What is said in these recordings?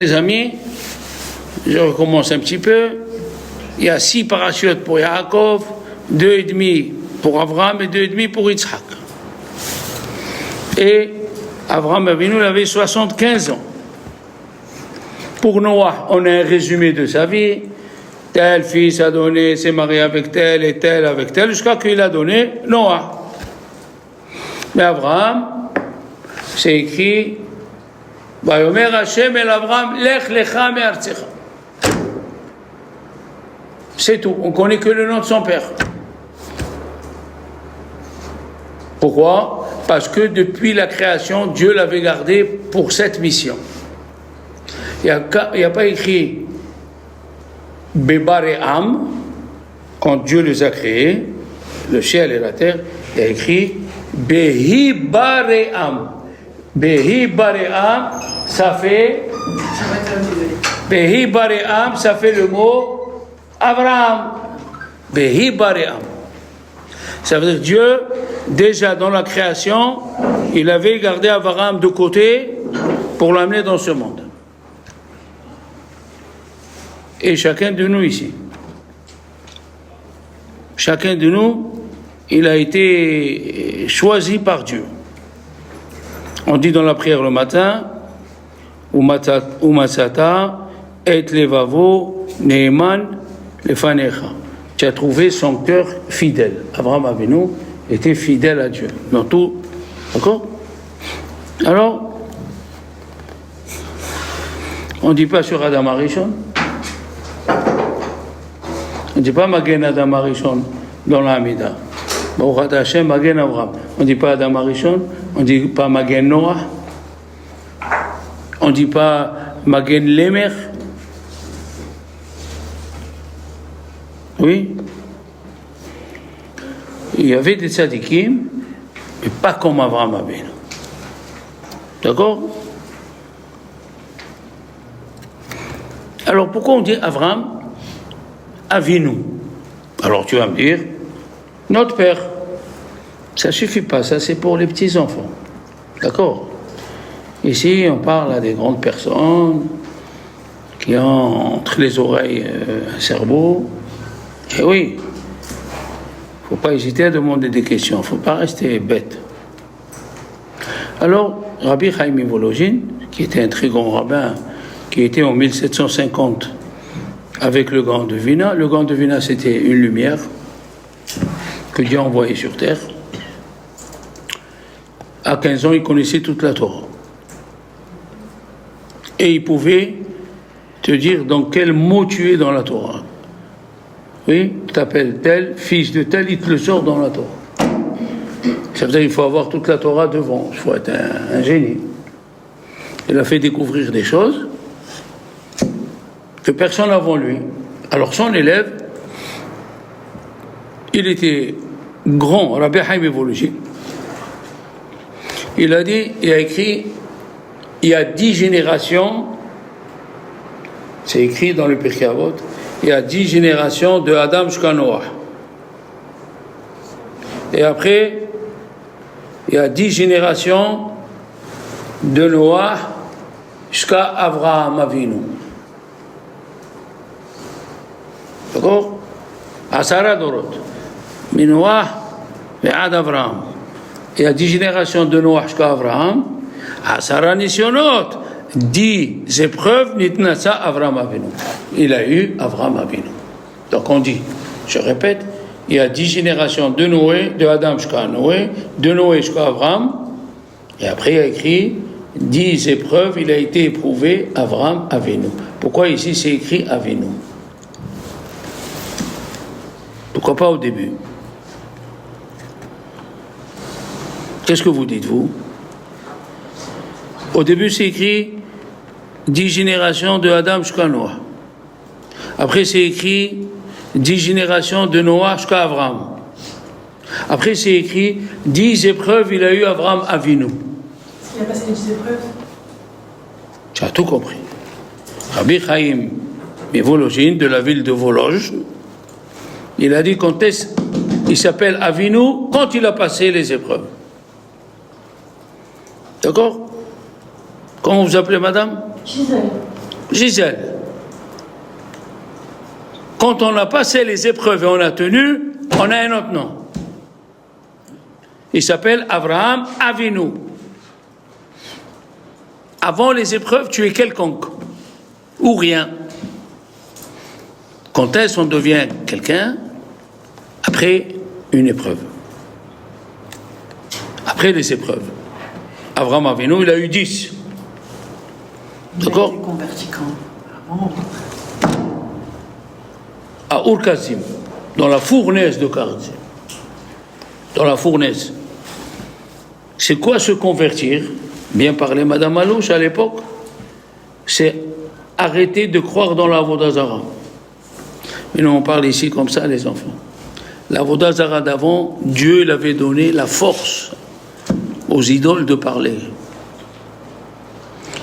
Les amis, je recommence un petit peu. Il y a 6 parachutes pour Yaakov, 2,5 pour Abraham et 2,5 pour Yitzhak. Et Abraham Avinu, il avait 75 ans. Pour Noah, on a un résumé de sa vie. Tel fils a donné, s'est marié avec tel et tel avec tel, jusqu'à qu'il a donné Noah. Mais Abraham, c'est écrit Vayomer Hashem el Abraham, lech lecha me'artzecha. C'est tout. On ne connaît que le nom de son père. Pourquoi? Parce que depuis la création, Dieu l'avait gardé pour cette mission. Il n'y a pas écrit Bebare'am, quand Dieu les a créés, le ciel et la terre, il y a écrit Behi Bare'am. Behi Bare'am, ça fait Behi Bare'am, ça fait le mot Abraham. Behi Bare'am. Ça veut dire Dieu, déjà dans la création, il avait gardé Abraham de côté pour l'amener dans ce monde. Et chacun de nous ici, chacun de nous, il a été choisi par Dieu. On dit dans la prière le matin, Umasata et levavo neeman lefanecha. Tu as trouvé son cœur fidèle. Abraham Avinu était fidèle à Dieu dans tout. D'accord? Alors, on ne dit pas sur Adam Arishon. On ne dit pas Magen Adam Arishon dans la Hamida. Baruch Hashem Magen Abraham. On ne dit pas Adam Arishon. On ne dit pas Magen Noah. On ne dit pas Magen Lemer. Oui. Il y avait des tzadikim, mais pas comme Abraham Avinu. D'accord? Alors pourquoi on dit Abraham Avinu? Alors tu vas me dire, notre père. Ça ne suffit pas, ça c'est pour les petits-enfants. D'accord? Ici, on parle à des grandes personnes qui ont entre les oreilles un cerveau. Et oui, il ne faut pas hésiter à demander des questions, il ne faut pas rester bête. Alors, Rabbi Chaim Volozhin, qui était un très grand rabbin, qui était en 1750 avec le Grand Devina. Le Grand Devina, c'était une lumière que Dieu a envoyée sur terre. À 15 ans, il connaissait toute la Torah. Et il pouvait te dire dans quel mot tu es dans la Torah. Oui, tu t'appelles tel, fils de tel, il te le sort dans la Torah. Ça veut dire qu'il faut avoir toute la Torah devant, il faut être un génie. Il a fait découvrir des choses que personne avant lui. Alors son élève, il était grand, Rabbi Chaim Volozhin. Il a dit, il a écrit, il y a 10 générations, c'est écrit dans le Pirkei Avot, il y a 10 générations de Adam jusqu'à Noah. Et après, il y a 10 générations de Noah jusqu'à Abraham Avinu. D'accord? Asara Dorot. Minoah et Ad Abraham. Il y a 10 générations de Noah jusqu'à Abraham. Asara Nisionot. 10 épreuves, Nitnasa Abraham Avinu. Il a eu Abraham Avinu. Donc on dit, je répète, il y a 10 générations de Noé, de Adam jusqu'à Noé, de Noé jusqu'à Abraham. Et après il y a écrit 10 épreuves, il a été éprouvé Abraham Avinu. Pourquoi ici c'est écrit Avinu? Pourquoi pas au début? Qu'est-ce que vous dites, vous? Au début, c'est écrit 10 générations de Adam jusqu'à Noah. Après, c'est écrit 10 générations de Noah jusqu'à Abraham. Après, c'est écrit 10 épreuves, il a eu Abraham Avinu. Est-ce qu'il a passé les 10 épreuves? Tu as tout compris. Rabbi Chaim Volozhin, de la ville de Volozh, il a dit quand il s'appelle Avinu quand il a passé les épreuves. D'accord? Comment vous appelez madame? Gisèle. Gisèle, quand on a passé les épreuves et on a tenu, on a un autre nom. Il s'appelle Abraham Avinu. Avant les épreuves, tu es quelconque ou rien. Quand est-ce qu'on devient quelqu'un? Après une épreuve. Après les épreuves. Abraham Avinu, il a eu 10. D'accord? Il a été converti quand? À Ur-Kasdim, dans la fournaise de Kasdim. Dans la fournaise. C'est quoi se convertir? Bien parlé Madame Alouche à l'époque. C'est arrêter de croire dans la Vodazara. Mais nous on parle ici comme ça les enfants. La Vodazara d'avant, Dieu il avait donné la force aux idoles de parler.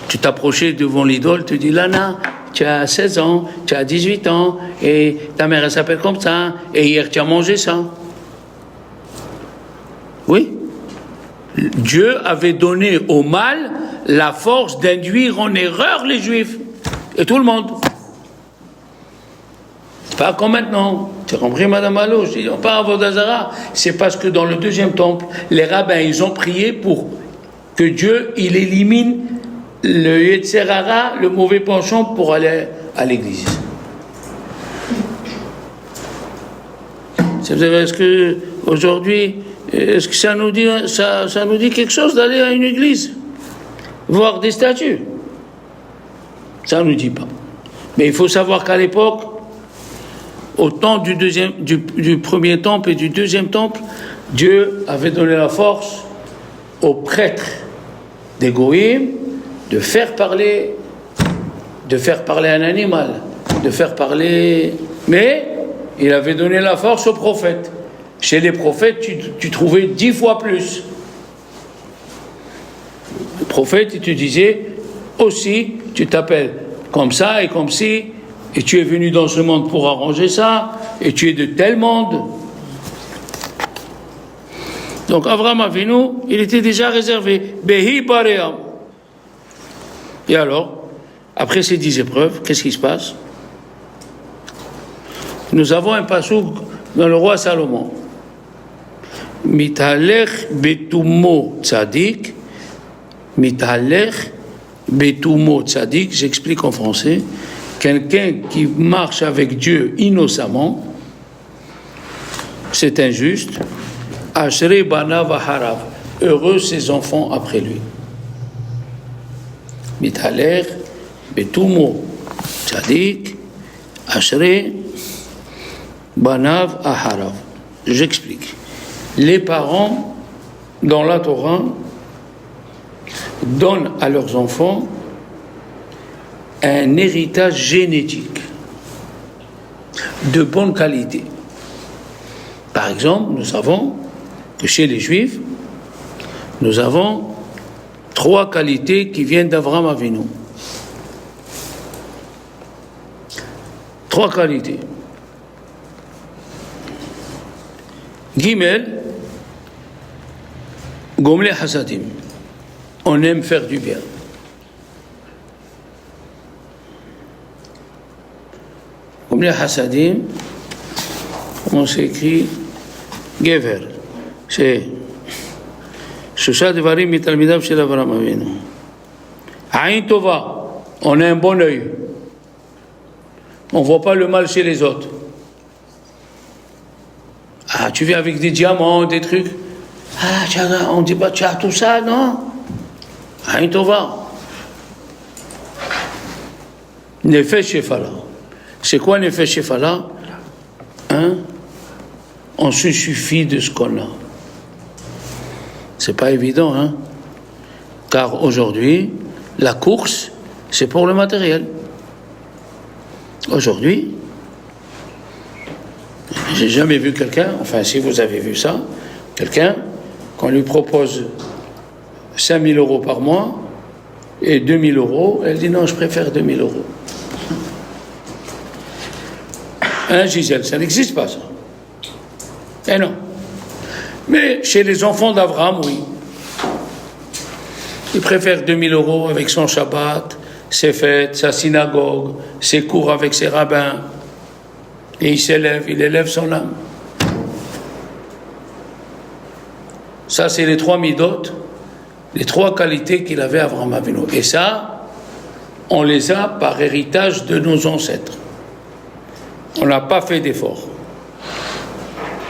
Tu t'approchais devant l'idole, tu dis Lana, tu as 16 ans, tu as 18 ans, et ta mère elle s'appelle comme ça, et hier tu as mangé ça. Oui. Dieu avait donné au mal la force d'induire en erreur les Juifs et tout le monde. Pas comme maintenant. Tu as compris, Madame Alouche? Ils n'ont pas à Vodazara. C'est parce que dans le deuxième temple, les rabbins, ils ont prié pour que Dieu, il élimine le Yetzer Hara, le mauvais penchant, pour aller à l'église. Est-ce que aujourd'hui, est-ce que ça nous dit quelque chose d'aller à une église, voir des statues? Ça ne nous dit pas. Mais il faut savoir qu'à l'époque, au temps du premier temple et du deuxième temple, Dieu avait donné la force aux prêtres des Goïm de faire parler un animal, de faire parler. Mais il avait donné la force aux prophètes. Chez les prophètes, tu trouvais 10 fois plus. Le prophète, il te disait aussi, tu t'appelles comme ça et comme ci, et tu es venu dans ce monde pour arranger ça, et tu es de tel monde. Donc Abraham Avinu, il était déjà réservé. Behi Baream. Et alors, après ces 10 épreuves, qu'est-ce qui se passe? Nous avons un passouk dans le roi Salomon. Mitalech betumo tzadik, mitalech betumo tzadik, j'explique en français, quelqu'un qui marche avec Dieu innocemment, c'est injuste. Ashrei banav aharav, heureux ses enfants après lui. Mitalech betumo tzadik, ashrei banav aharav. J'explique. Les parents, dans la Torah, donnent à leurs enfants un héritage génétique de bonne qualité. Par exemple, nous savons que chez les Juifs, nous avons 3 qualités qui viennent d'Abraham Avinu. 3 qualités. Gimel, Gomle Hasadim. On aime faire du bien. Gomle Hasadim, comment c'est écrit? Gever. C'est Shosha Devarim Mitalmidav Shel Avraham Avinu. Aïn Tova, on a un bon œil. On ne voit pas le mal chez les autres. Ah, tu viens avec des diamants, des trucs. Ah, on dit pas, tu as tout ça, non? Aïn Tova. Nefesh Shefala. C'est quoi Nefesh Shefala? On se suffit de ce qu'on a. C'est pas évident, hein? Car aujourd'hui, la course, c'est pour le matériel. Aujourd'hui, j'ai jamais vu quelqu'un, enfin si vous avez vu ça, quelqu'un, qu'on lui propose 5 000 euros par mois et 2 000 euros, elle dit non, je préfère 2 000 euros. Hein, Gisèle, ça n'existe pas, ça. Eh non. Mais chez les enfants d'Abraham, oui. Ils préfèrent 2 000 euros avec son Shabbat, ses fêtes, sa synagogue, ses cours avec ses rabbins. Et il s'élève, il élève son âme. Ça, c'est les 3 midot, les 3 qualités qu'il avait Avraham Avinu. Et ça, on les a par héritage de nos ancêtres. On n'a pas fait d'effort.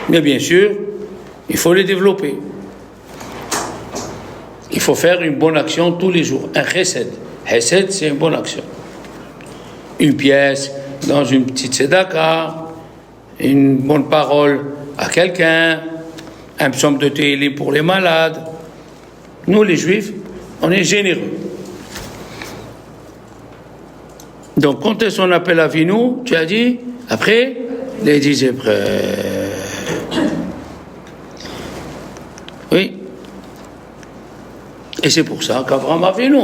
Mais bien sûr, il faut les développer. Il faut faire une bonne action tous les jours. Un chesed. Chesed, c'est une bonne action. Une pièce dans une petite tzedaka, une bonne parole à quelqu'un, un psaume de Tehillim pour les malades. Nous, les Juifs, on est généreux. Donc, quand est-ce qu'on appelle Avinu, tu as dit, après, les 10 Hébreux. Oui. Et c'est pour ça qu'Avraham Avinu,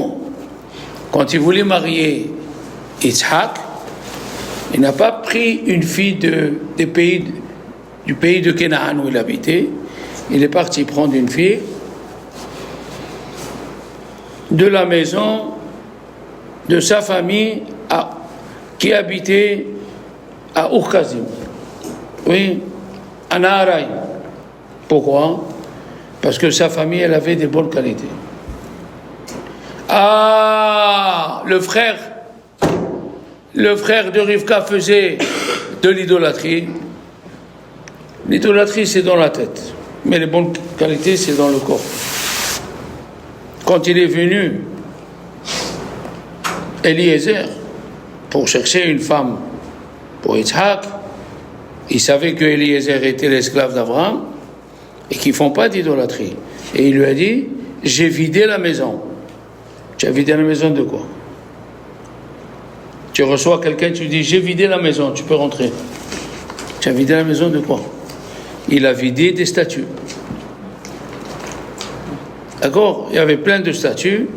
quand il voulait marier Yitzhak, il n'a pas pris une fille du pays de Canaan où il habitait. Il est parti prendre une fille de la maison de sa famille qui habitait à Urkazim. Oui, à Naharaï. Pourquoi? Parce que sa famille, elle avait des bonnes qualités. Ah, le frère de Rivka faisait de l'idolâtrie. L'idolâtrie, c'est dans la tête. Mais les bonnes qualités, c'est dans le corps. Quand il est venu, Eliezer, pour chercher une femme pour Yitzhak, il savait que Eliezer était l'esclave d'Abraham et qu'ils ne font pas d'idolâtrie. Et il lui a dit, j'ai vidé la maison. Tu as vidé la maison de quoi? Tu reçois quelqu'un, tu dis, j'ai vidé la maison, tu peux rentrer. Tu as vidé la maison de quoi? Il a vidé des statues. D'accord? Il y avait plein de statues.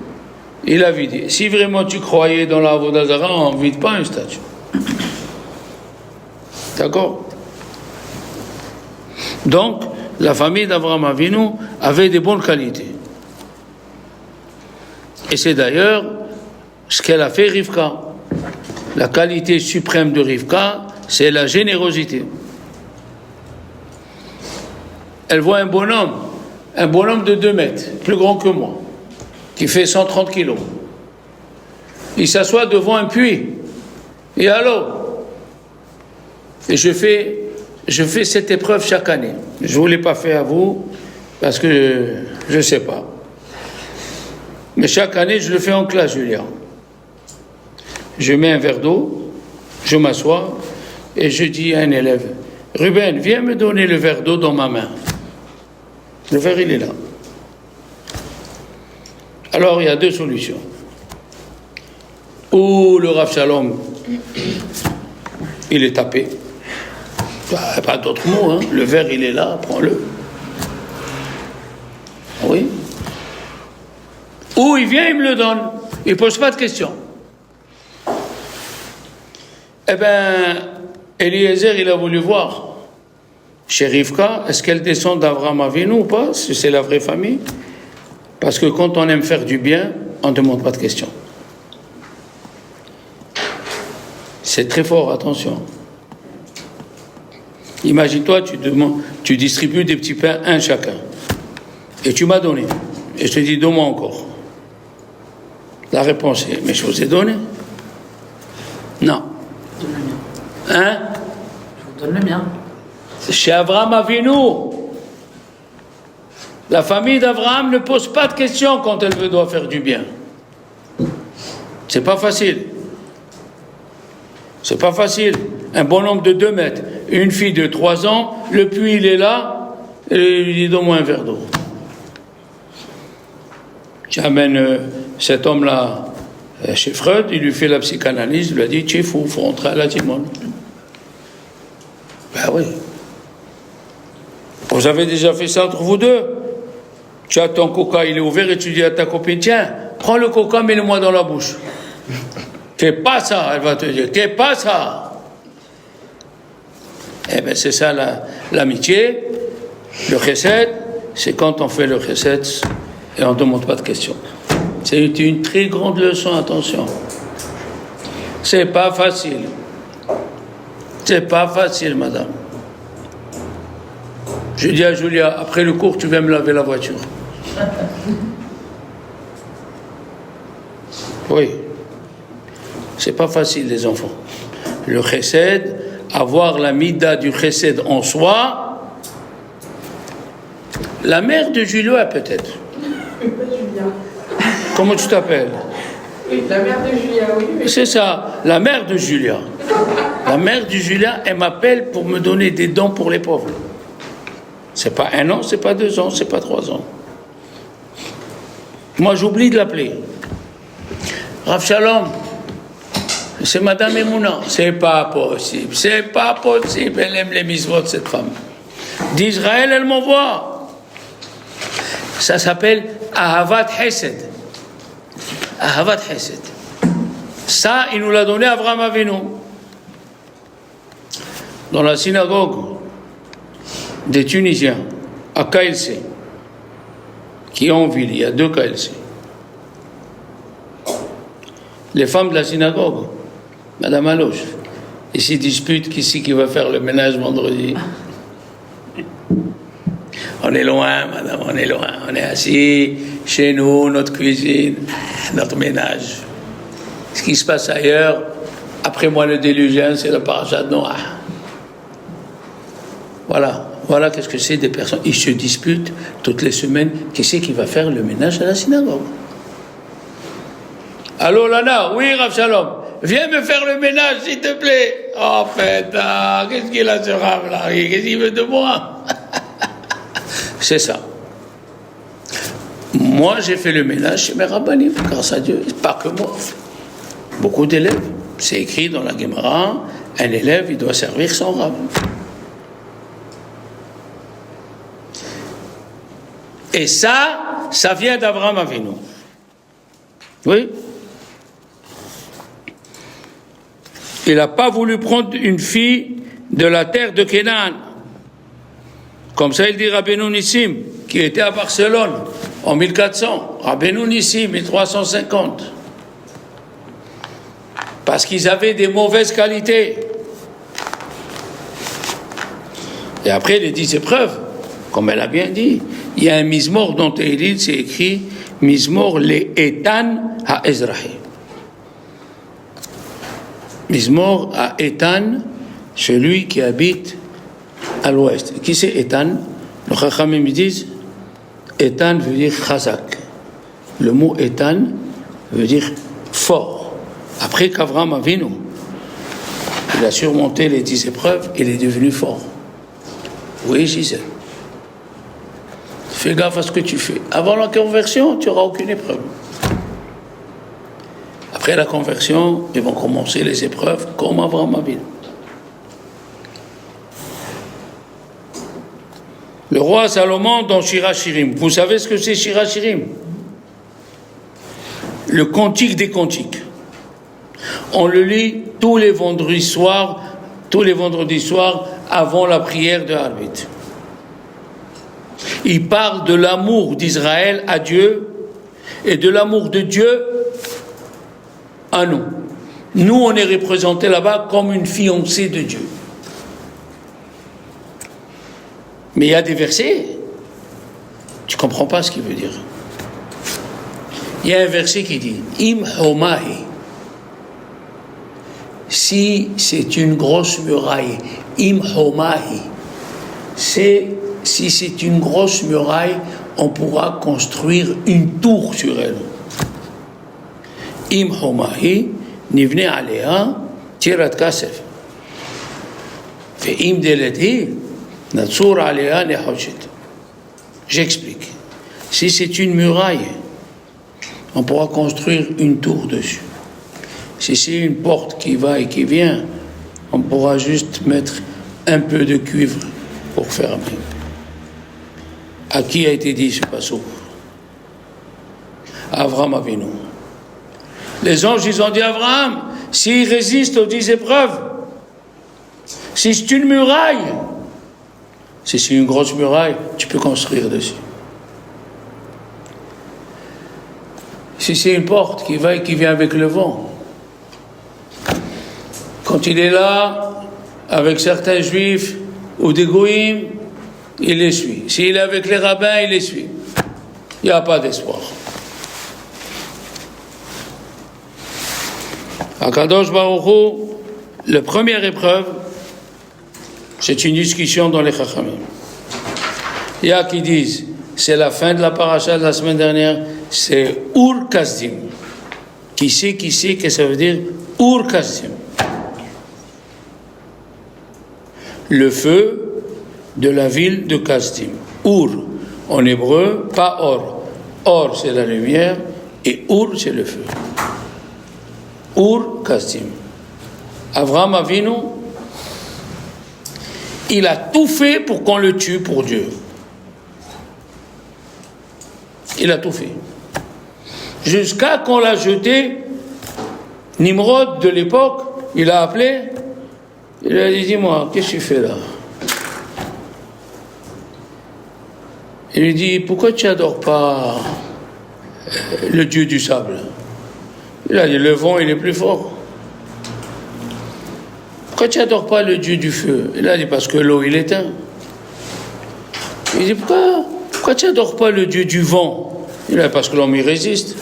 Il a vidé. Si vraiment tu croyais dans la Avodah Zarah, on ne vide pas une statue. D'accord? Donc, la famille d'Avraham Avinu avait des bonnes qualités. Et c'est d'ailleurs ce qu'elle a fait Rivka. La qualité suprême de Rivka, c'est la générosité. Elle voit un bonhomme de 2 mètres, plus grand que moi, qui fait 130 kilos. Il s'assoit devant un puits. Et alors? Et je fais cette épreuve chaque année. Je ne vous l'ai pas fait à vous, parce que je ne sais pas. Mais chaque année, je le fais en classe, Julien. Je mets un verre d'eau, je m'assois, et je dis à un élève, Ruben, viens me donner le verre d'eau dans ma main. Le verre, il est là. Alors, il y a 2 solutions. Ou le Rav Shalom, il est tapé. Pas d'autre mot, hein. Le verre, il est là, prends-le. Oui. Ou il vient, il me le donne. Il ne pose pas de questions. Eh bien, Eliezer, il a voulu voir chez Rivka, est-ce qu'elle descend d'Avraham Avinu ou pas, si c'est la vraie famille? Parce que quand on aime faire du bien, on ne demande pas de questions. C'est très fort, attention. Imagine-toi, tu distribues des petits pains, un chacun. Et tu m'as donné. Et je te dis, donne-moi encore. La réponse est, mais je vous ai donné? Non. Je vous donne le mien. Hein? Je vous donne le mien. Chez Avraham Avinu, la famille d'Avraham ne pose pas de questions quand elle doit faire du bien. C'est pas facile. C'est pas facile. Un bonhomme de 2 mètres, une fille de 3 ans, le puits il est là, et il lui dit donne-moi un verre d'eau. Tu amènes cet homme-là chez Freud, il lui fait la psychanalyse, il lui a dit tu es fou, il faut rentrer à la Timone. Ben oui. Vous avez déjà fait ça entre vous deux? Tu as ton coca, il est ouvert et tu dis à ta copine, tiens, prends le coca, mets-le-moi dans la bouche. Fais pas ça, elle va te dire, fais pas ça. Eh bien, c'est ça l'amitié. Le chesed, c'est quand on fait le chesed et on ne demande pas de questions. C'est une très grande leçon, attention. C'est pas facile. C'est pas facile, madame. Je dis à Julia, après le cours, tu viens me laver la voiture. Oui. C'est pas facile, les enfants. Le chesed, avoir la mida du chesed en soi. La mère de Julia, peut-être. Pas Julia. Comment tu t'appelles? Oui, la mère de Julia, oui. Mais... C'est ça, la mère de Julia. La mère de Julia, elle m'appelle pour me donner des dons pour les pauvres. C'est pas 1 an, c'est pas 2 ans, c'est pas 3 ans. Moi, j'oublie de l'appeler. Rav Shalom, c'est Madame Emouna. C'est pas possible, c'est pas possible. Elle aime les mitzvot, cette femme. D'Israël, elle m'envoie. Ça s'appelle Ahavat Hesed. Ahavat Hesed. Ça, il nous l'a donné Avraham Avinu. Dans la synagogue des Tunisiens, à KLC, qui est en ville, il y a 2 KLC. Les femmes de la synagogue, Madame Aloche, ils s'y disputent qui va faire le ménage vendredi. On est loin, madame, on est loin. On est assis chez nous, notre cuisine, notre ménage. Ce qui se passe ailleurs, après moi le délugien, c'est le parashat de Noah. Voilà qu'est-ce que c'est des personnes. Ils se disputent toutes les semaines. Qui c'est qui va faire le ménage à la synagogue? Allô, Lana? Oui, Rav Shalom. Viens me faire le ménage, s'il te plaît. Oh, putain, qu'est-ce qu'il a ce Rav là? Qu'est-ce qu'il veut de moi? C'est ça. Moi, j'ai fait le ménage chez mes rabbanim, grâce à Dieu. Pas que moi. Beaucoup d'élèves. C'est écrit dans la Gemara, un élève, il doit servir son Rav. Et ça vient d'Avraham Avinu. Oui. Il n'a pas voulu prendre une fille de la terre de Canaan. Comme ça, il dit Rabbeinu Nissim, qui était à Barcelone en 1400. Rabbeinu Nissim, 1350. Parce qu'ils avaient des mauvaises qualités. Et après, les 10 épreuves, comme elle a bien dit, il y a un Mizmor dans Tehillim, c'est écrit Mizmor le Etan ha-Ezrahi. Mizmor à Etan, celui qui habite à l'ouest. Qui c'est Etan? Le Chachamim disent Etan veut dire Chazak. Le mot Etan veut dire fort. Après qu'Avraham Avinu, il a surmonté les 10 épreuves, il est devenu fort. Oui, Gisèle. Fais gaffe à ce que tu fais. Avant la conversion, tu n'auras aucune épreuve. Après la conversion, ils vont commencer les épreuves comme Avraham Avinu. Le roi Salomon dans Shir HaShirim. Vous savez ce que c'est Shir HaShirim? Le cantique des cantiques. On le lit tous les vendredis soirs avant la prière de Harvit. Il parle de l'amour d'Israël à Dieu et de l'amour de Dieu à nous. Nous, on est représentés là-bas comme une fiancée de Dieu. Mais il y a des versets, tu ne comprends pas ce qu'il veut dire. Il y a un verset qui dit Im Homahi. Si c'est une grosse muraille, Im Homahi. Si c'est une grosse muraille, on pourra construire une tour sur elle. Im Homahi, Nivne Alea, Tirat Kasef. Fait Im Deleti, Natsur Alea Nehochet. J'explique. Si c'est une muraille, on pourra construire une tour dessus. Si c'est une porte qui va et qui vient, on pourra juste mettre un peu de cuivre pour fermer. À qui a été dit ce passage? Avraham Avinu. Les anges, ils ont dit à Avraham, s'il résiste aux 10 épreuves, si c'est une muraille, si c'est une grosse muraille, tu peux construire dessus. Si c'est une porte qui va et qui vient avec le vent, Quand il est là, avec certains juifs ou des goïms, il les suit. S'il est avec les rabbins, il les suit. Il n'y a pas d'espoir. Akadosh Baruch Hu, la première épreuve, c'est une discussion dans les Chachamim. Il y a qui disent, c'est la fin de la paracha de la semaine dernière, c'est Ur Kasdim. Qui sait qu'est-ce que ça veut dire Ur Kasdim? Le feu de la ville de Kasdim. Ur, en hébreu, pas Or. Or, c'est la lumière, et Ur, c'est le feu. Ur Kasdim. Avraham Avinu, il a tout fait pour qu'on le tue pour Dieu. Il a tout fait. Jusqu'à qu'on l'a jeté, Nimrod de l'époque, il a appelé, il a dit, dis-moi, qu'est-ce que tu fais là? Il lui dit, pourquoi tu n'adores pas le Dieu du sable? Il a dit, le vent, il est plus fort. Pourquoi tu n'adores pas le Dieu du feu? Il a dit, parce que l'eau, il éteint. Il dit, pourquoi tu n'adores pas le Dieu du vent? Il a dit, parce que l'homme, il résiste.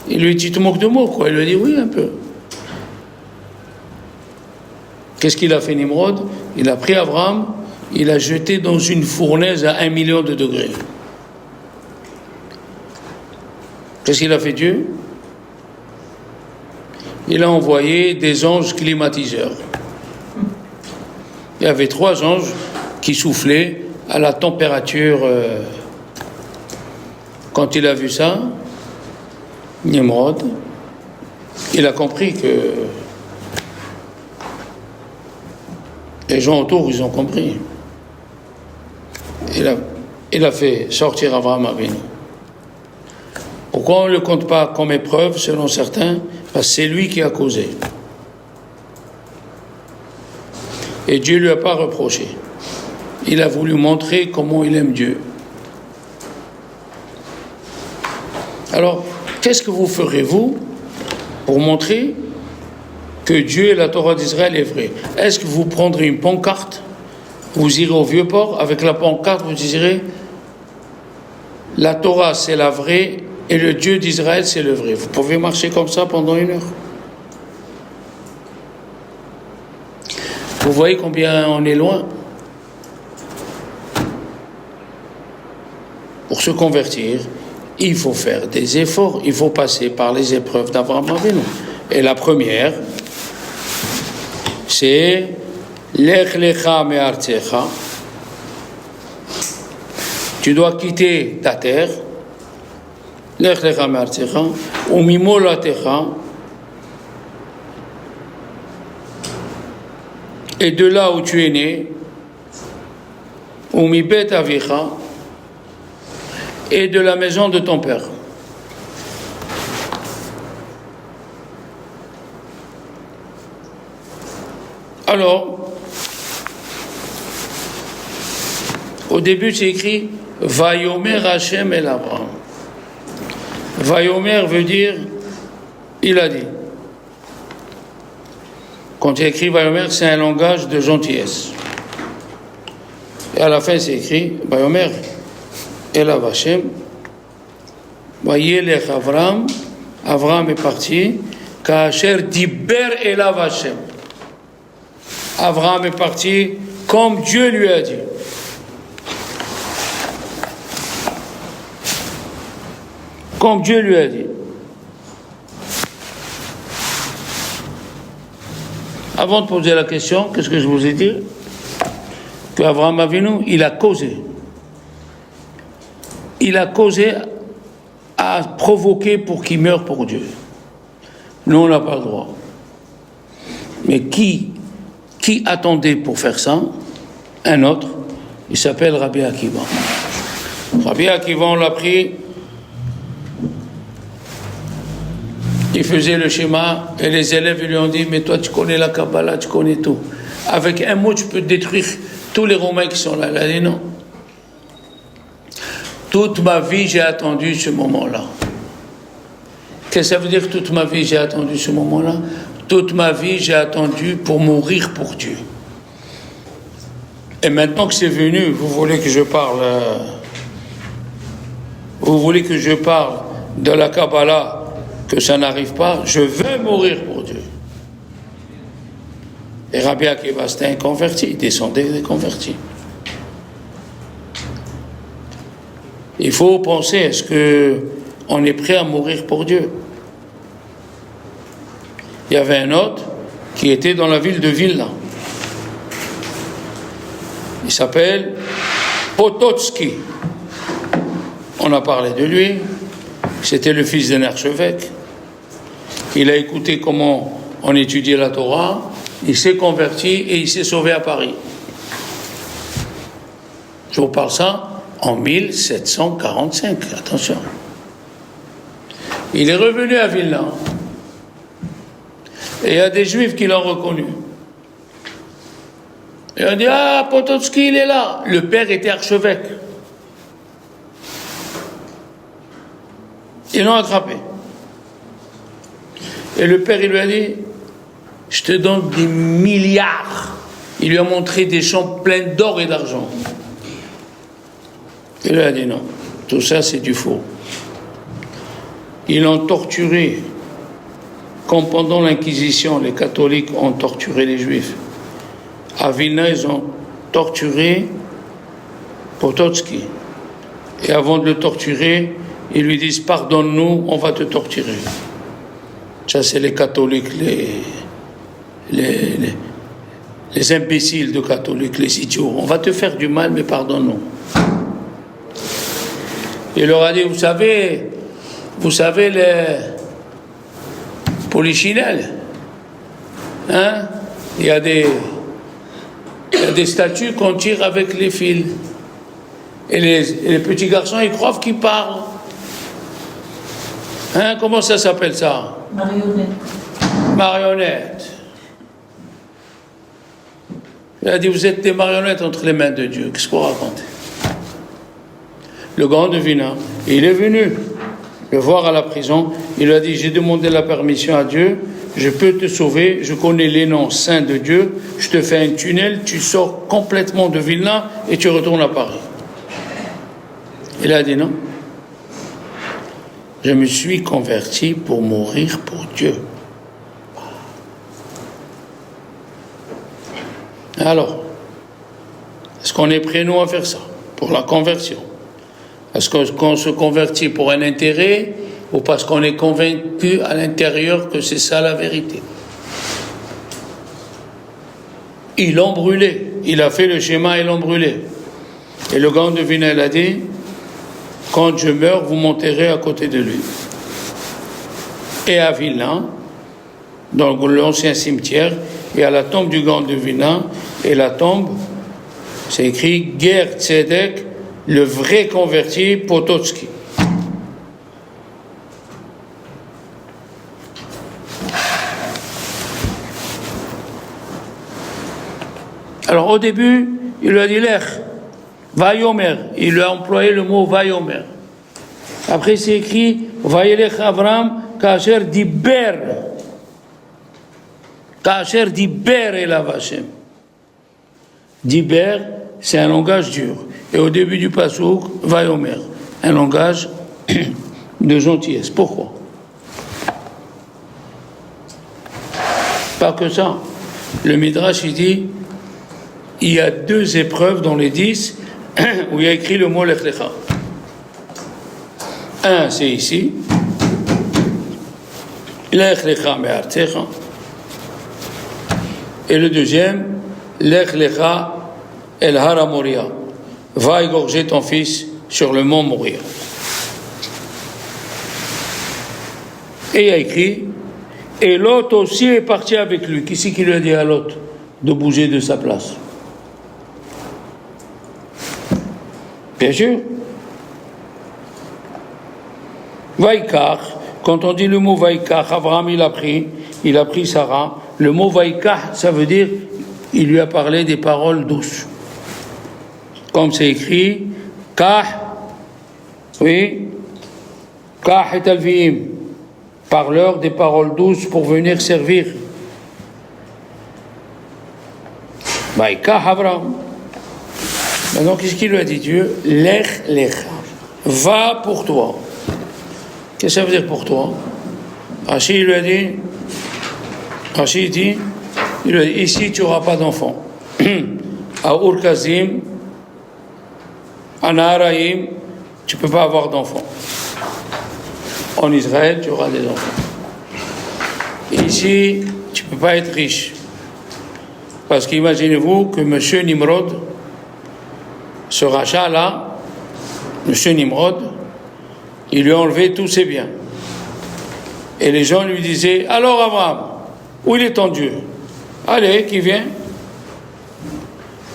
Il lui dit, tu te moques de mots, quoi? Il lui dit, oui, un peu. Qu'est-ce qu'il a fait, Nimrod? Il a pris Abraham, il l'a jeté dans une fournaise à 1 million de degrés. Qu'est-ce qu'il a fait, Dieu? Il a envoyé des anges climatiseurs. Il y avait 3 anges qui soufflaient à la température. Quand il a vu ça, Nimrod, il a compris que les gens autour, ils ont compris. Il a fait sortir Avraham Avinu. Pourquoi on ne le compte pas comme épreuve, selon certains? Parce que c'est lui qui a causé. Et Dieu ne lui a pas reproché. Il a voulu montrer comment il aime Dieu. Alors, qu'est-ce que vous ferez, vous, pour montrer que Dieu et la Torah d'Israël est vrai? Est-ce que vous prendrez une pancarte, vous irez au Vieux-Port, avec la pancarte, vous direz, la Torah c'est la vraie, et le Dieu d'Israël, c'est le vrai. Vous pouvez marcher comme ça pendant 1 heure. Vous voyez combien on est loin. Pour se convertir, il faut faire des efforts, il faut passer par les épreuves d'Avraham Avinu. Et la première, c'est Lech lecha me'artzecha. Tu dois quitter ta terre. Lech lecha me'artzecha, umimolatecha, et de là où tu es né, umibet avicha, et de la maison de ton père. Alors, au début c'est écrit Vayomer Hashem el Abraham. Vayomer veut dire il a dit. Quand il y a écrit Vayomer, c'est un langage de gentillesse. Et à la fin c'est écrit Vayomer Elav Hashem, Vayelech Avram, Avram est parti, Kacher Diber Elav Hashem. Avram est parti comme Dieu lui a dit. Comme Dieu lui a dit. Avant de poser la question, qu'est-ce que je vous ai dit? Que Avraham Avinu, il a causé. Il a causé à provoquer pour qu'il meure pour Dieu. Nous, on n'a pas le droit. Mais qui attendait pour faire ça? Un autre, il s'appelle Rabbi Akiva. Rabbi Akiva, on l'a pris, il faisait le schéma, et les élèves lui ont dit, mais toi tu connais la Kabbalah, tu connais tout. Avec un mot, tu peux détruire tous les Romains qui sont là. Il a dit non. Toute ma vie, j'ai attendu ce moment-là. Qu'est-ce que ça veut dire toute ma vie, j'ai attendu ce moment-là? toute ma vie, j'ai attendu pour mourir pour Dieu. Et maintenant que c'est venu, vous voulez que je parle de la Kabbalah, que ça n'arrive pas, je veux mourir pour Dieu. Et Rabbi Akiva, c'était un converti, il descendait des convertis. Il faut penser, est-ce qu'on est prêt à mourir pour Dieu? Il y avait un autre qui était dans la ville de Vilna. Il s'appelle Potocki. On a parlé de lui. C'était le fils d'un archevêque. Il a écouté comment on étudiait la Torah. Il s'est converti et il s'est sauvé à Paris. Je vous parle ça en 1745. Attention. Il est revenu à Vilna. Et il y a des Juifs qui l'ont reconnu. Et on dit, ah, Potocki, il est là. Le père était archevêque. Ils l'ont attrapé. Et le père, il lui a dit, je te donne des milliards. Il lui a montré des champs pleins d'or et d'argent. Il lui a dit, non, tout ça, c'est du faux. Ils l'ont torturé. Comme pendant l'Inquisition, les catholiques ont torturé les Juifs. À Vilna, ils ont torturé Potocki. Et avant de le torturer, ils lui disent, pardonne-nous, on va te torturer. Ça, c'est les catholiques, les imbéciles de catholiques, les idiots. On va te faire du mal, mais pardonne-nous. Il leur a dit, vous savez les polichinelles, hein? Il y a des statues qu'on tire avec les fils. Et les petits garçons, ils croient qu'ils parlent. Hein? Comment ça s'appelle ça? Marionnettes. Il a dit, vous êtes des marionnettes entre les mains de Dieu. Qu'est-ce qu'on raconte? Le grand de Vilna, il est venu le voir à la prison. Il lui a dit, j'ai demandé la permission à Dieu, je peux te sauver, je connais les noms saints de Dieu, je te fais un tunnel, tu sors complètement de Vilna et tu retournes à Paris. Il a dit non. Je me suis converti pour mourir pour Dieu. Alors, est-ce qu'on est prêt, nous, à faire ça, pour la conversion? Est-ce qu'on se convertit pour un intérêt ou parce qu'on est convaincu à l'intérieur que c'est ça la vérité? Ils l'ont brûlé. Il a fait le schéma et l'ont brûlé. Et le grand de Vilna a dit, quand je meurs, vous m'enterrez à côté de lui. Et à Vilna, dans l'ancien cimetière, il y a la tombe du grand de Vilna, et la tombe, c'est écrit Ger Tzedek, le vrai converti, Potocki. Alors au début, il lui a dit Lech, Vayomer. Il lui a employé le mot Vayomer. Après c'est écrit Vayelech Avram Kasher Diber. Kasher Diber Elav Hashem. Diber, c'est un langage dur. Et au début du Passouk, Vayomer, un langage de gentillesse. Pourquoi? Pas que ça. Le Midrash, il dit, il y a 2 épreuves dans les 10 où il y a écrit le mot Lech Lecha. Un, c'est ici. Lech Lecha me'artzecha. Et le deuxième, Lech Lecha el Hara Moria. Va égorger ton fils sur le mont Moria. Et il y a écrit, et Lot aussi est parti avec lui. Qui c'est qui lui a dit à Lot de bouger de sa place? Bien sûr. Vaikach, quand on dit le mot Vaikach, Abraham il a pris Sarah. Le mot Vaikach, ça veut dire, il lui a parlé des paroles douces. Comme c'est écrit, Kah, oui, Kah et Alviim, parleur des paroles douces pour venir servir Vaïka Abraham. Maintenant, qu'est-ce qu'il lui a dit Dieu? Lech lecha. Va pour toi. Qu'est-ce que ça veut dire pour toi? Rachid lui a dit, il lui a dit, ici tu n'auras pas d'enfant. À Ur-Kazim, à Naharaim, tu ne peux pas avoir d'enfant. En Israël, tu auras des enfants. Et ici, tu ne peux pas être riche. Parce qu'imaginez-vous que M. Nimrod, ce rachat-là, M. Nimrod, il lui a enlevé tous ses biens. Et les gens lui disaient, alors Abraham, où il est ton Dieu? Allez, qui vient?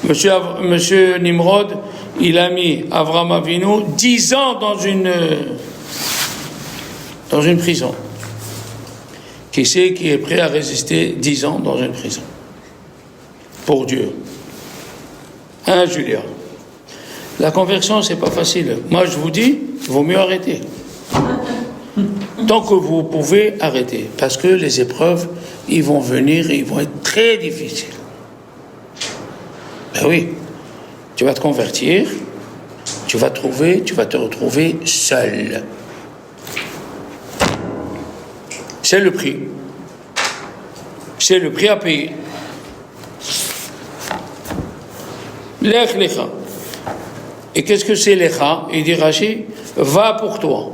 Monsieur Nimrod, il a mis Abraham Avinu 10 ans dans une prison. Qui c'est qui est prêt à résister 10 ans dans une prison? Pour Dieu. Hein, Julia? La conversion, c'est pas facile. Moi, je vous dis, il vaut mieux arrêter. Tant que vous pouvez arrêter. Parce que les épreuves, ils vont venir et ils vont être très difficiles. Ben oui. Tu vas te convertir, tu vas te retrouver seul. C'est le prix. C'est le prix à payer. Lech lecha. Et qu'est-ce que c'est lecha? Il dit Rachid, va pour toi.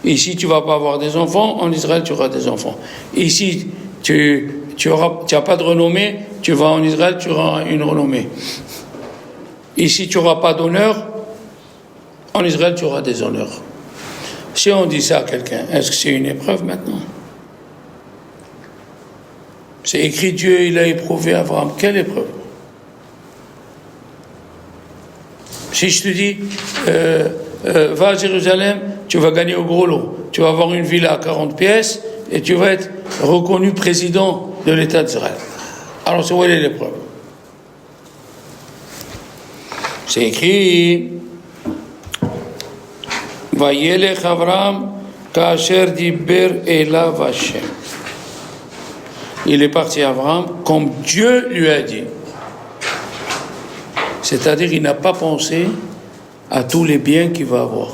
Ici, tu ne vas pas avoir des enfants, en Israël, tu auras des enfants. Ici, tu n'as pas de renommée, tu vas en Israël, tu auras une renommée. Ici, tu n'auras pas d'honneur, en Israël, tu auras des honneurs. Si on dit ça à quelqu'un, est-ce que c'est une épreuve maintenant? C'est écrit, Dieu, il a éprouvé Abraham. Quelle épreuve? Si je te dis, va à Jérusalem, tu vas gagner au gros lot. Tu vas avoir une villa à 40 pièces et tu vas être reconnu président de l'État d'Israël. Alors, c'est où est l'épreuve? C'est écrit, Vayelech Abraham, Kasher Diber Elav Hashem. Il est parti Abraham comme Dieu lui a dit. C'est-à-dire, il n'a pas pensé à tous les biens qu'il va avoir.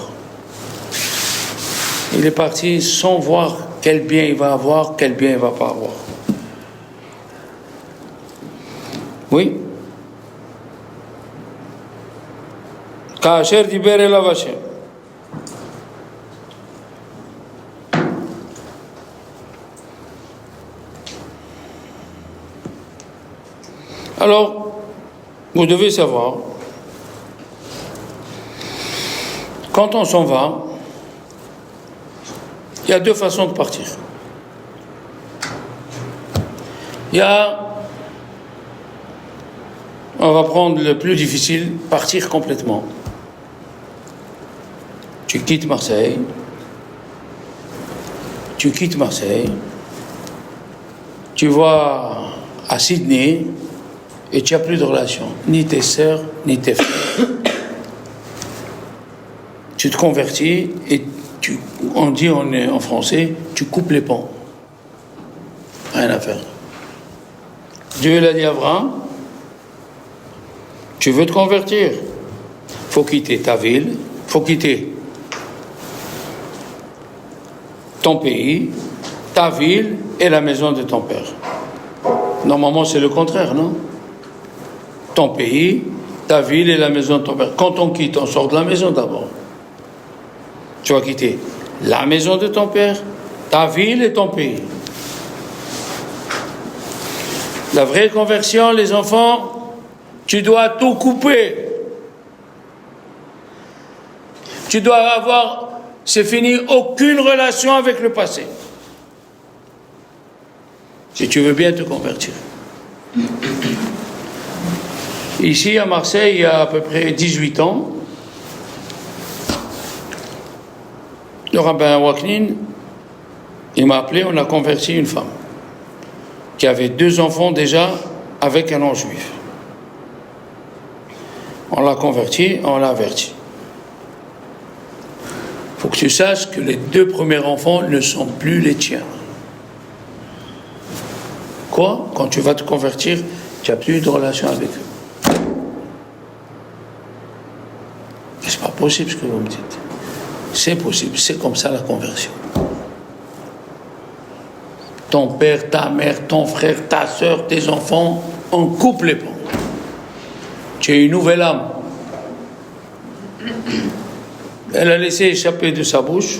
Il est parti sans voir quel bien il va avoir, quel bien il ne va pas avoir. Oui. Kasher diber elav Hashem. Alors, vous devez savoir, quand on s'en va, il y a deux façons de partir. Il y a, on va prendre le plus difficile, partir complètement. Tu quittes Marseille, tu vas à Sydney, et tu n'as plus de relation, ni tes sœurs, ni tes frères. Tu te convertis et on dit en français, tu coupes les ponts. Rien à faire. Dieu l'a dit à Abraham, tu veux te convertir, il faut quitter ta ville, il faut quitter ton pays, ta ville et la maison de ton père. Normalement, c'est le contraire, non? Ton pays, ta ville et la maison de ton père. Quand on quitte, on sort de la maison d'abord. Tu vas quitter la maison de ton père, ta ville et ton pays. La vraie conversion, les enfants, tu dois tout couper. Tu dois avoir, c'est fini, aucune relation avec le passé. Si tu veux bien te convertir. Ici, à Marseille, il y a à peu près 18 ans, le rabbin Waknin, il m'a appelé, on a converti une femme qui avait 2 enfants déjà avec un non-juif. On l'a converti, on l'a averti. Il faut que tu saches que les 2 premiers enfants ne sont plus les tiens. Quoi? Quand tu vas te convertir, Tu n'as plus de relation avec eux. C'est pas possible ce que vous me dites. C'est possible, c'est comme ça la conversion. Ton père, ta mère, ton frère, ta soeur, tes enfants, on coupe les ponts. Tu es une nouvelle âme. Elle a laissé échapper de sa bouche.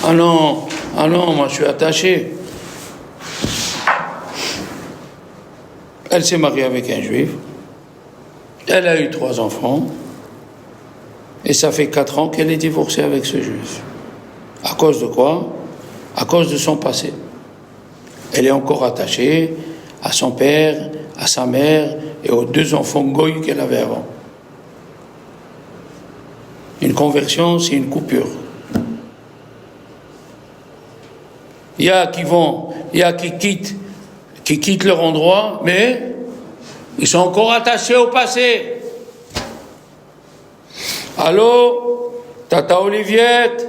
Ah non, moi je suis attaché. Elle s'est mariée avec un juif. Elle a eu 3 enfants. Et ça fait 4 ans qu'elle est divorcée avec ce juif. À cause de quoi? À cause de son passé. Elle est encore attachée à son père, à sa mère et aux 2 enfants goy qu'elle avait avant. Une conversion, c'est une coupure. Il y a qui quittent leur endroit, mais ils sont encore attachés au passé. Allô, Tata Oliviette?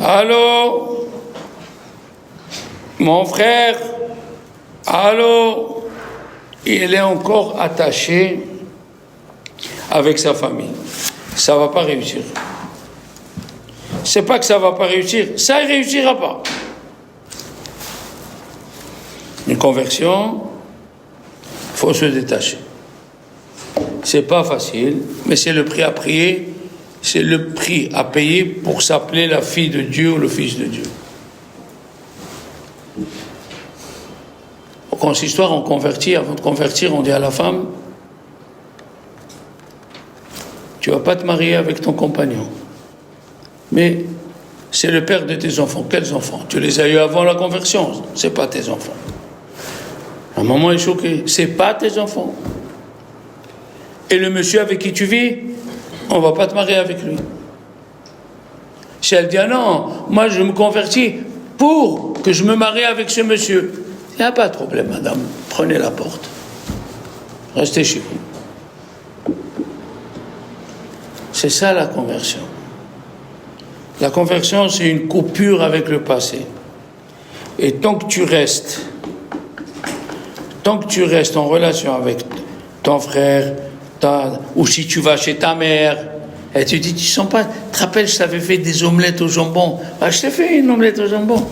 Allô, mon frère? Allô? Il est encore attaché avec sa famille. Ça ne va pas réussir. C'est pas que ça ne va pas réussir, ça ne réussira pas. Une conversion, il faut se détacher. C'est pas facile, mais c'est le prix à payer. C'est le prix à payer pour s'appeler la fille de Dieu ou le fils de Dieu. Au consistoire, on convertit. Avant de convertir, on dit à la femme, tu ne vas pas te marier avec ton compagnon. Mais c'est le père de tes enfants. Quels enfants? Tu les as eus avant la conversion. Ce n'est pas tes enfants. La maman est choquée. Ce n'est pas tes enfants. Et le monsieur avec qui tu vis, on ne va pas te marier avec lui. Si elle dit, ah non, moi je me convertis pour que je me marie avec ce monsieur. Il n'y a pas de problème, madame. Prenez la porte. Restez chez vous. C'est ça la conversion. La conversion, c'est une coupure avec le passé. Et tant que tu restes en relation avec ton frère, ou si tu vas chez ta mère, elle te dit, tu te rappelles, je t'avais fait des omelettes au jambon. Ah, je t'ai fait une omelette au jambon.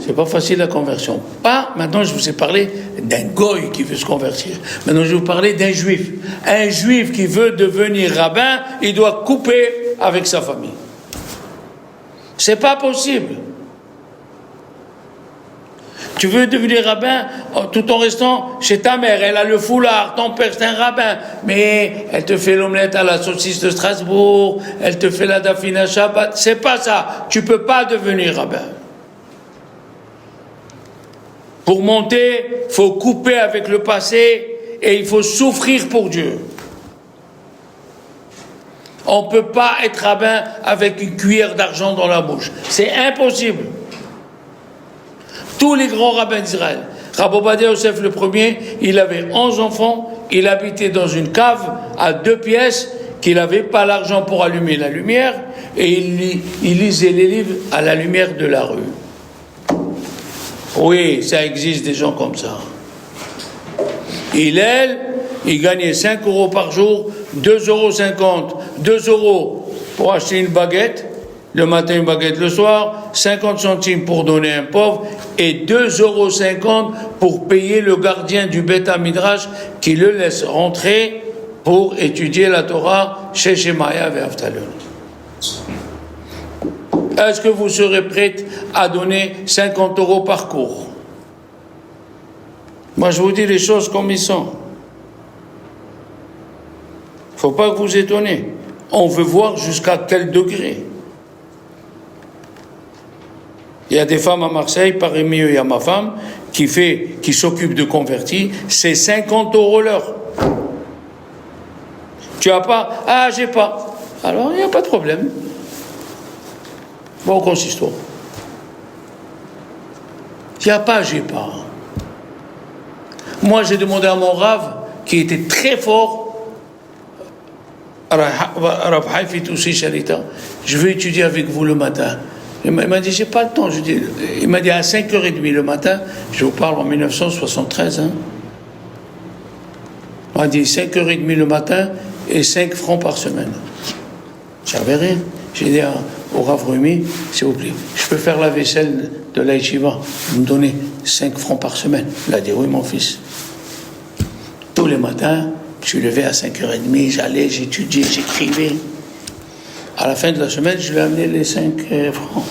C'est pas facile la conversion. Maintenant je vous ai parlé d'un goy qui veut se convertir. Maintenant je vais vous parler d'un juif. Un juif qui veut devenir rabbin, il doit couper avec sa famille. C'est pas possible. Tu veux devenir rabbin tout en restant chez ta mère, elle a le foulard, ton père c'est un rabbin, mais elle te fait l'omelette à la saucisse de Strasbourg, elle te fait la dafina Shabbat, c'est pas ça, tu peux pas devenir rabbin. Pour monter, il faut couper avec le passé et il faut souffrir pour Dieu. On ne peut pas être rabbin avec une cuillère d'argent dans la bouche, c'est impossible. Tous les grands rabbins d'Israël. Rabbi Ovadia Yosef le premier, il avait 11 enfants, il habitait dans une cave à 2 pièces, qu'il n'avait pas l'argent pour allumer la lumière, et il lisait les livres à la lumière de la rue. Oui, ça existe des gens comme ça. Il gagnait 5 euros par jour, 2,50 €, 2 € pour acheter une baguette, le matin une baguette, le soir, 50 centimes pour donner à un pauvre et 2,50 € pour payer le gardien du Beth Midrash qui le laisse rentrer pour étudier la Torah chez Shemaya et Avtalon. Est-ce que vous serez prête à donner 50 € par cours? Moi, je vous dis les choses comme ils sont. Il ne faut pas que vous étonnez. On veut voir jusqu'à quel degré. Il y a des femmes à Marseille, parmi eux, il y a ma femme, qui s'occupe de convertis, c'est 50 € l'heure. Tu as pas? Ah, j'ai pas. Alors, il n'y a pas de problème. Bon, au consistoire. Il n'y a pas, j'ai pas. Moi, j'ai demandé à mon Rav, qui était très fort, Rav Haïfit aussi, Shalita, je vais étudier avec vous le matin. Il m'a dit, j'ai pas le temps. Il m'a dit, à 5h30 le matin, je vous parle en 1973, hein. Il m'a dit 5h30 le matin et 5 francs par semaine. J'avais rien. J'ai dit au Rav Rumi, s'il vous plaît, je peux faire la vaisselle de la yeshiva, vous me donnez 5 francs par semaine. Il a dit, oui, mon fils. Tous les matins, je suis levé à 5h30, j'allais, j'étudiais, j'écrivais. À la fin de la semaine, je lui ai amené les 5 francs.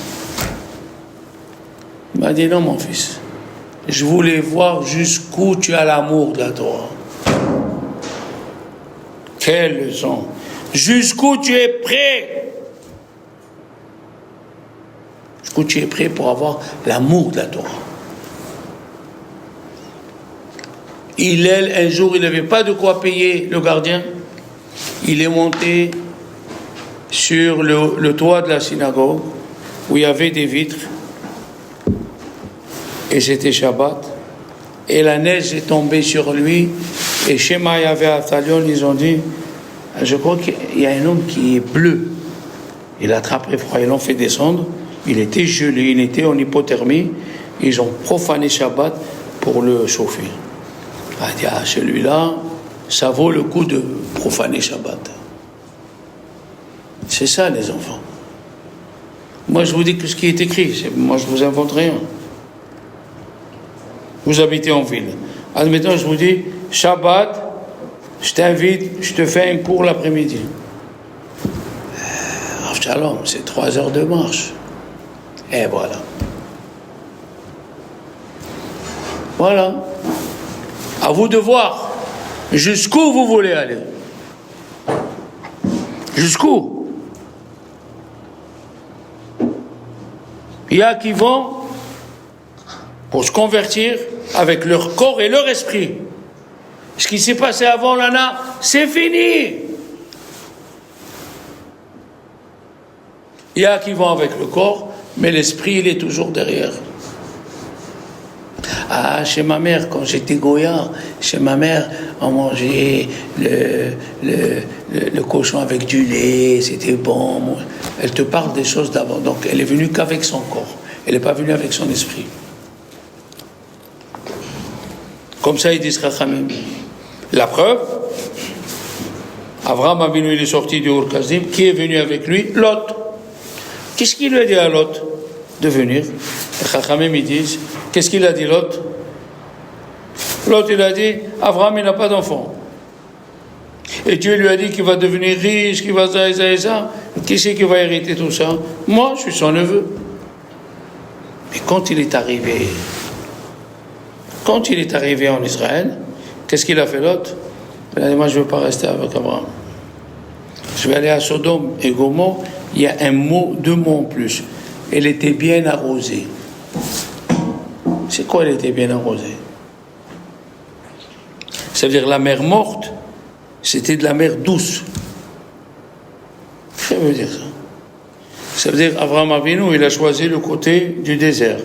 Il m'a dit, non, mon fils, je voulais voir jusqu'où tu as l'amour de la Torah. Quelle leçon! Jusqu'où tu es prêt? Jusqu'où tu es prêt pour avoir l'amour de la Torah? Un jour, il n'avait pas de quoi payer le gardien. Il est monté sur le toit de la synagogue où il y avait des vitres et c'était Shabbat et la neige est tombée sur lui et chez Maïavé Avtalion ils ont dit, je crois qu'il y a un homme qui est bleu, il attrape très froid, ils l'ont fait descendre, il était gelé, il était en hypothermie, ils ont profané Shabbat pour le chauffer. Il a dit, celui-là ça vaut le coup de profaner Shabbat. C'est ça, les enfants. Moi, je vous dis que ce qui est écrit, moi, je vous invente rien. Vous habitez en ville. Admettons, je vous dis, Shabbat, je t'invite, je te fais un cours l'après-midi. Shalom, c'est 3 heures de marche. Et voilà. Voilà. À vous de voir jusqu'où vous voulez aller. Jusqu'où? Il y a qui vont pour se convertir avec leur corps et leur esprit. Ce qui s'est passé avant l'ana, c'est fini. Il y a qui vont avec le corps, mais l'esprit, il est toujours derrière. Chez ma mère, quand j'étais goyard, chez ma mère, on mangeait le cochon avec du lait, c'était bon. Elle te parle des choses d'avant. Donc, elle est venue qu'avec son corps. Elle n'est pas venue avec son esprit. Comme ça, ils disent Chachamim. La preuve, Abraham Avinu, il est sorti du Ur Kasdim. Qui est venu avec lui? Lot. Qu'est-ce qu'il lui a dit à Lot? De venir. Les Chachamim, ils disent, qu'est-ce qu'il a dit Lot? Lot, il a dit, Abraham, il n'a pas d'enfant. Et Dieu lui a dit qu'il va devenir riche, qu'il va ça et ça. Qui c'est qui va hériter tout ça? Moi, je suis son neveu. Mais quand il est arrivé en Israël, qu'est-ce qu'il a fait Lot? Il a dit, moi, je ne veux pas rester avec Abraham. Je vais aller à Sodome et Gomorrhe. Il y a deux mots en plus. Elle était bien arrosée. C'est quoi, elle était bien arrosée? Ça veut dire la mer morte, c'était de la mer douce. Ça veut dire ça. Ça veut dire Abraham Avinu, il a choisi le côté du désert.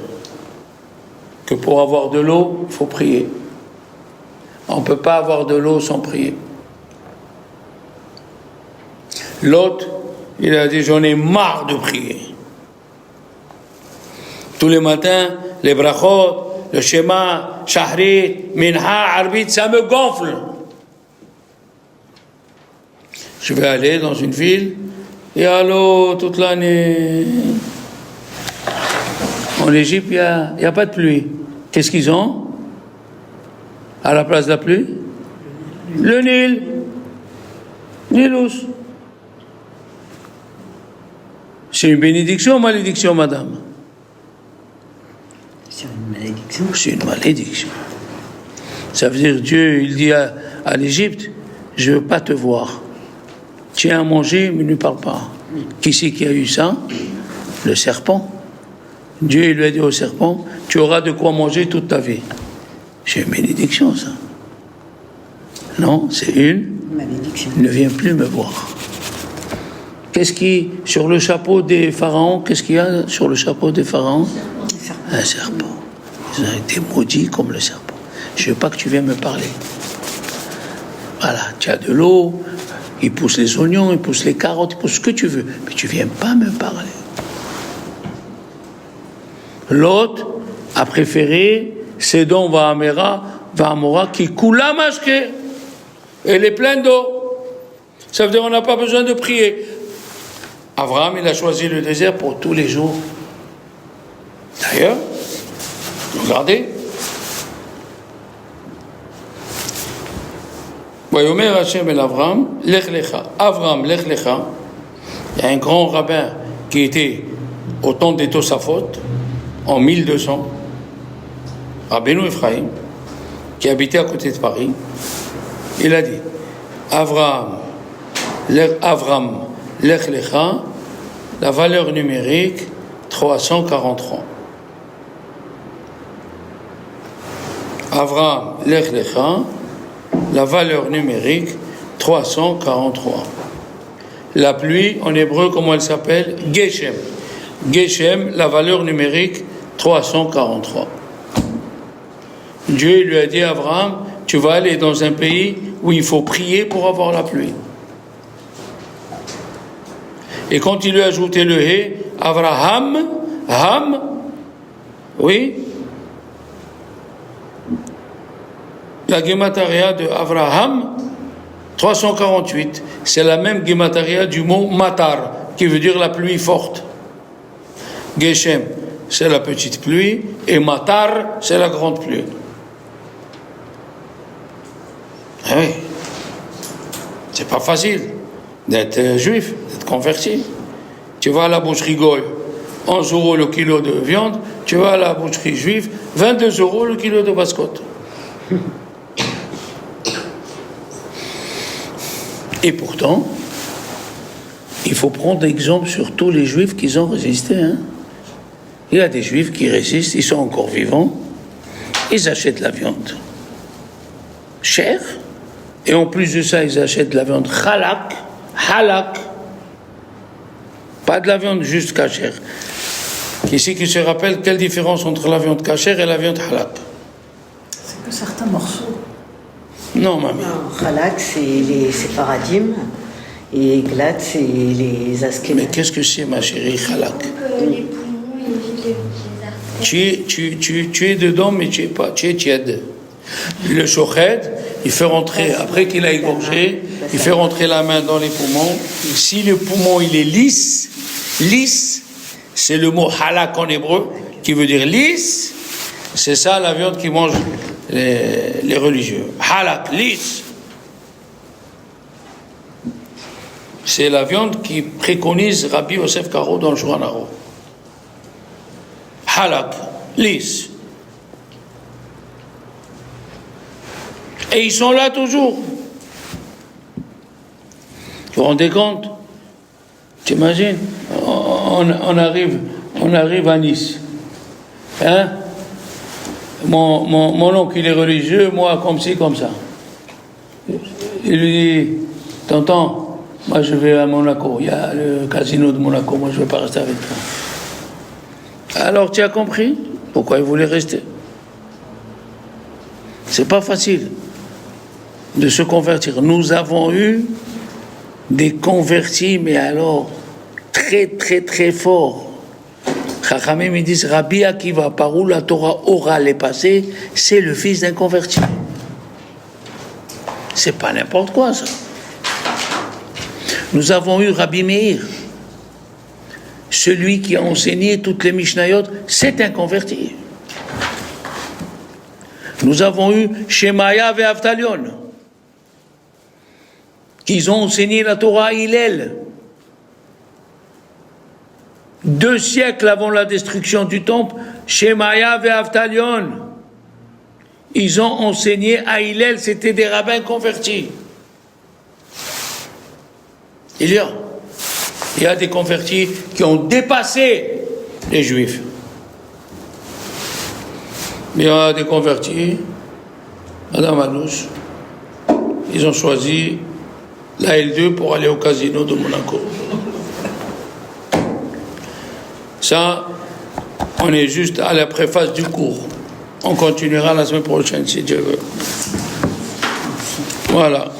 Que pour avoir de l'eau, il faut prier. On ne peut pas avoir de l'eau sans prier. L'autre, il a dit, j'en ai marre de prier. Tous les matins, les brachot, le schéma, shahrit, minha, arbit, ça me gonfle. Je vais aller dans une ville, et à l'eau toute l'année. En Égypte, il n'y a pas de pluie. Qu'est-ce qu'ils ont à la place de la pluie? Le Nil. Nilus. C'est une bénédiction ou malédiction, madame? C'est une malédiction. C'est une malédiction. Ça veut dire Dieu, il dit à l'Égypte, je ne veux pas te voir. Tiens à manger, mais ne parle pas. Qui c'est qui a eu ça? Le serpent. Dieu il lui a dit au serpent, tu auras de quoi manger toute ta vie. C'est une bénédiction, ça. Non, c'est une malédiction. Ne viens plus me voir. Qu'est-ce qui, sur le chapeau des pharaons, qu'est-ce qu'il y a sur le chapeau des pharaons? Un serpent. Ils ont été maudits comme le serpent. Je ne veux pas que tu viennes me parler. Voilà, tu as de l'eau, il pousse les oignons, il pousse les carottes, il pousse ce que tu veux, mais tu ne viens pas me parler. Lot a préféré Sédom Va'amora qui coula masqué. Elle est pleine d'eau. Ça veut dire qu'on n'a pas besoin de prier. Abraham, il a choisi le désert pour tous les jours. D'ailleurs, regardez. Vayomer Hashem el Avram, lech lecha. Avram, lech lecha. Il y a un grand rabbin qui était au temps des Tosafot, en 1200, Rabbeinu Ephraim, qui habitait à côté de Paris. Il a dit, Avram, lech lecha, la valeur numérique, 343. Avram, lech lecha, la valeur numérique, 343. La pluie, en hébreu, comment elle s'appelle? Geshem. Geshem, la valeur numérique, 343. Dieu lui a dit à Abraham, tu vas aller dans un pays où il faut prier pour avoir la pluie. Et quand il lui a ajouté le hé, Abraham, oui, la Gemataria de Abraham, 348, c'est la même Gemataria du mot matar, qui veut dire la pluie forte. Geshem, c'est la petite pluie, et matar, c'est la grande pluie. Ah oui, c'est pas facile d'être juif, d'être converti. Tu vas à la boucherie Goy, 11 € le kilo de viande, tu vas à la boucherie juive, 22 € le kilo de bascotte. Et pourtant, il faut prendre exemple sur tous les juifs qui ont résisté. Il y a des juifs qui résistent, ils sont encore vivants, ils achètent la viande chère, et en plus de ça, ils achètent de la viande halak, pas de la viande juste cachère. Ici, qui se rappelle quelle différence entre la viande cachère et la viande halak? C'est que certains morceaux. Non, mamie. Non, halak, c'est les séparadim, et glat, c'est les askénazes. Mais qu'est-ce que c'est, ma chérie, halak? Les poumons et les artères. Tu es dedans, mais tu es pas, tu es tiède. Le shoched, il fait rentrer, après qu'il a égorgé, il fait rentrer la main dans les poumons. Si le poumon, il est lisse, c'est le mot halak en hébreu, qui veut dire lisse, c'est ça la viande qui mangent les religieux. Halak, lisse. C'est la viande qui préconise Rabbi Yosef Karo dans le Shulchan Aruch. Halak, lisse. Et ils sont là toujours. Vous vous rendez compte? T'imagines? On arrive à Nice. Hein? Mon oncle, il est religieux, moi, comme ci, comme ça. Il lui dit, tonton, moi je vais à Monaco, il y a le casino de Monaco, moi je ne vais pas rester avec toi. Alors tu as compris pourquoi il voulait rester? C'est pas facile de se convertir. Nous avons eu des convertis, mais alors très très très forts. Chachamim, ils disent Rabbi Akiva, par où la Torah orale est passée, c'est le fils d'un converti. C'est pas n'importe quoi ça. Nous avons eu Rabbi Meir, celui qui a enseigné toutes les Mishnayot, c'est un converti. Nous avons eu Shemaya et Avtalion, qui ont enseigné la Torah à Hillel. 2 siècles avant la destruction du temple, Shemaya et Avtalion, ils ont enseigné à Hillel, c'était des rabbins convertis. Il y a des convertis qui ont dépassé les juifs. Il y a des convertis, Madame Anouche, ils ont choisi la L2 pour aller au casino de Monaco. Ça, on est juste à la préface du cours. On continuera la semaine prochaine, si Dieu veut. Voilà.